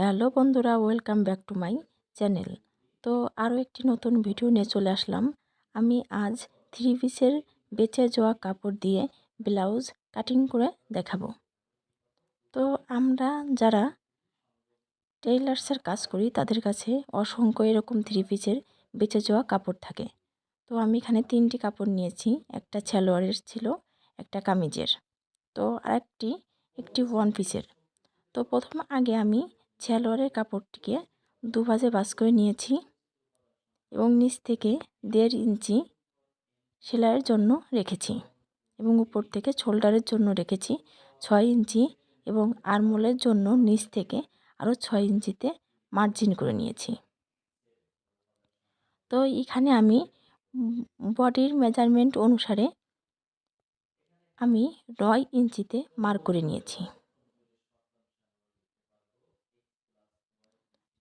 Hello বন্ধুরা, welcome back to my channel. তো আরও একটি নতুন ভিডিও নিয়ে চলে আসলাম। আমি আজ থ্রি পিসের বেঁচে যাওয়া কাপড় দিয়ে ব্লাউজ কাটিং করে দেখাবো। তো আমরা যারা টেইলার্সের কাজ করি তাদের কাছে অসংখ্য এরকম থ্রি পিসের বেঁচে যাওয়া কাপড় থাকে। তো আমি এখানে 3টি কাপড় নিয়েছি। একটা সালোয়ারের ছিল, একটা কামিজের, তো একটি ওয়ান পিসের। তো প্রথম আগে আমি সালোয়ারের কাপড়টিকে দুভাজে ভাঁজ করে নিয়েছি এবং নিচ থেকে 1.5 ইঞ্চি সেলাইয়ের জন্য রেখেছি এবং উপর থেকে শোল্ডারের জন্য রেখেছি 6 ইঞ্চি এবং আর্মহোলের জন্য নিচ থেকে আরও 6 ইঞ্চিতে মার্জিন করে নিয়েছি। তো এখানে আমি বডির মেজারমেন্ট অনুসারে আমি 9 ইঞ্চিতে মার্ক করে নিয়েছি।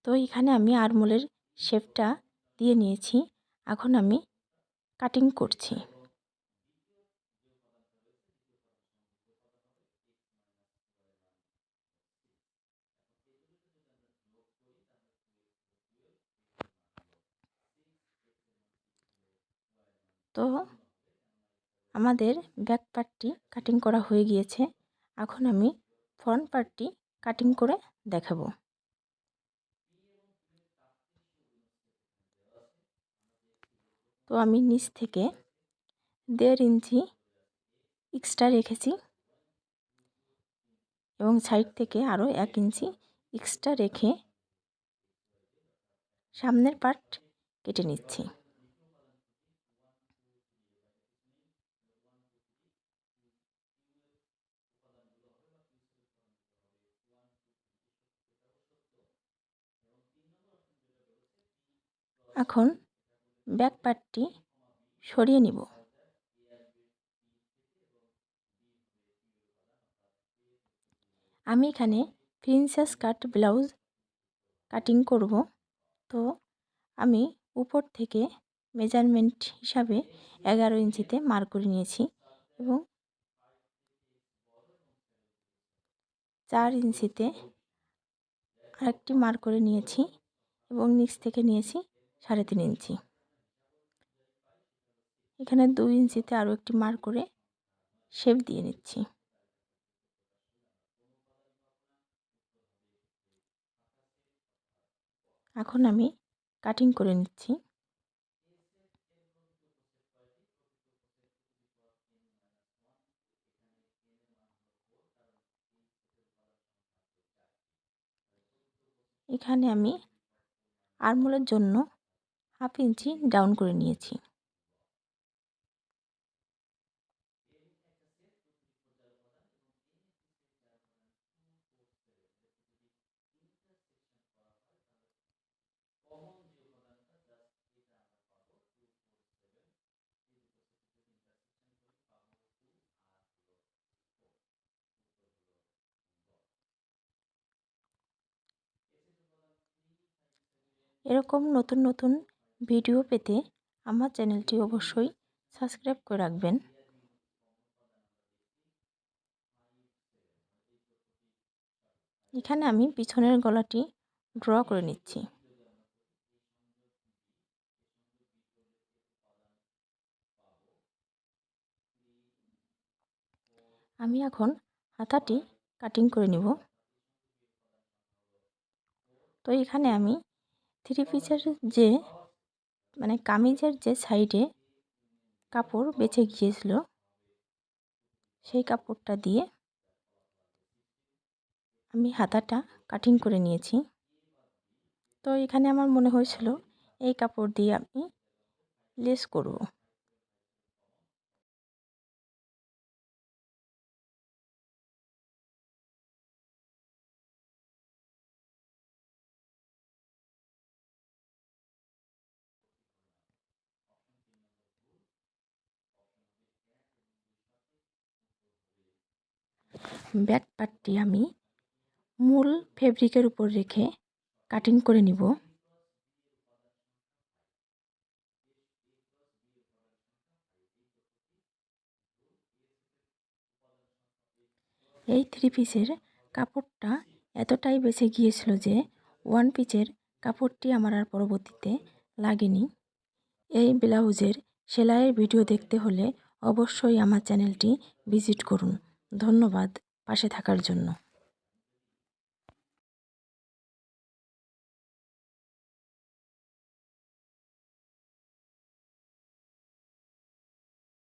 তো এখানে আমি আর্মহোলের শেপটা দিয়ে নিয়েছি। এখন আমি কাটিং করছি। তো আমাদের ব্যাক পার্টটি কাটিং করা হয়ে গিয়েছে। এখন আমি ফ্রন্ট পার্টটি কাটিং করে দেখাবো। তো আমি নিচ থেকে 1.5 ইঞ্চি এক্সট্রা রেখেছি এবং সাইড থেকে আরও 1 ইঞ্চি এক্সট্রা রেখে সামনের পার্ট কেটে নিচ্ছি। এখন ব্যাক পার্টটি সরিয়ে নিব। আমি এখানে প্রিন্সেস কাট ব্লাউজ কাটিং করব। তো আমি উপর থেকে মেজারমেন্ট হিসাবে 11 ইঞ্চিতে মার্ক করে নিয়েছি এবং 4 ইঞ্চিতে আরেকটি মার্ক করে নিয়েছি এবং নিচ থেকে নিয়েছি 3.5 ইঞ্চি। এখানে 2 ইঞ্চিতে আরও একটি মার্ক করে শেপ দিয়ে নিচ্ছি। এখন আমি কাটিং করে নিচ্ছি। এখানে আমি আর্মহোলের জন্য 1/2 ইঞ্চি ডাউন করে নিয়েছি। এরকম নতুন নতুন ভিডিও পেতে আমার চ্যানেলটি অবশ্যই সাবস্ক্রাইব করে রাখবেন। এখানে আমি পিছনের গলাটি ড্র করে নিচ্ছি। আমি এখন হাতাটি কাটিং করে নিব। তো এখানে আমি থ্রি পিসের যে কামিজের যে সাইডে কাপড় বেঁচে গিয়েছিল সেই কাপড়টা দিয়ে আমি হাতাটা কাটিং করে নিয়েছি। তো এখানে আমার মনে হয়েছিল এই কাপড় দিয়ে আমি লেস করব। ব্যাক পার্টটি আমি মূল ফেব্রিকের উপর রেখে কাটিং করে নিব। এই থ্রি পিসের কাপড়টা এতটাই বেঁচে গিয়েছিল যে ওয়ান পিচের কাপড়টি আমার আর পরবর্তীতে লাগেনি। এই ব্লাউজের সেলাইয়ের ভিডিও দেখতে হলে অবশ্যই আমার চ্যানেলটি ভিজিট করুন। ধন্যবাদ পাশে থাকার জন্য।